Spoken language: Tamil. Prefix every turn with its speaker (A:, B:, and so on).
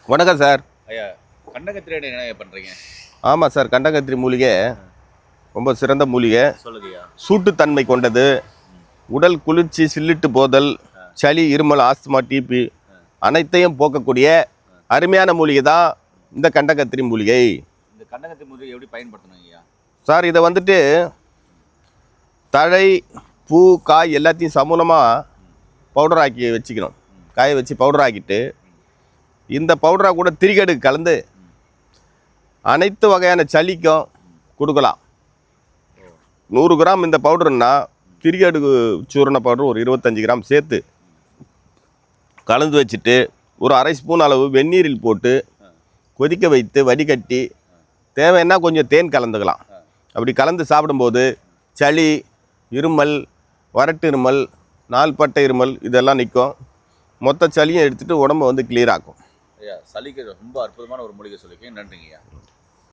A: வணக்கம் சார்.
B: ஐயா, கண்டங்கத்திரியோட என்ன பண்ணுறீங்க?
A: ஆமாம் சார், கண்டங்கத்திரி மூலிகை ரொம்ப சிறந்த மூலிகை.
B: சொல்லுங்கய்யா.
A: சூட்டுத்தன்மை கொண்டது. உடல் குளிர்ச்சி, சில்லிட்டு போதல், சளி, இருமல், ஆஸ்துமா, டிபி அனைத்தையும் போக்கக்கூடிய அருமையான மூலிகை தான் இந்த கண்டங்கத்திரி மூலிகை.
B: இந்த கண்டங்கத்திரி மூலிகை எப்படி பயன்படுத்தணும் ஐயா?
A: சார், இதை வந்துட்டு தழை, பூ, காய் எல்லாத்தையும் சமூலமாக பவுடர் ஆக்கி வச்சுக்கணும். காய வச்சு பவுடர் ஆக்கிட்டு இந்த பவுடராக கூட திரிகடு கலந்து அனைத்து வகையான சளிக்கும் கொடுக்கலாம். 100 கிராம் இந்த பவுடர்னா திரிகடு சூரண பவுடர் ஒரு 25 கிராம் சேர்த்து கலந்து வச்சுட்டு ஒரு அரை ஸ்பூன் அளவு வெந்நீரில் போட்டு கொதிக்க வைத்து வடிகட்டி தேவைன்னா கொஞ்சம் தேன் கலந்துக்கலாம். அப்படி கலந்து சாப்பிடும்போது சளி, இருமல், வறட்டு இருமல், நாள்பட்ட இருமல் இதெல்லாம் நிற்கும். மொத்த சளியும் எடுத்துகிட்டு உடம்பை வந்து கிளியர் ஆக்கும்.
B: ஐயா, சளிக்கு ரொம்ப அற்புதமான ஒரு மூலிகை சொல்லியிருக்கேன். நன்றிங்க ஐயா.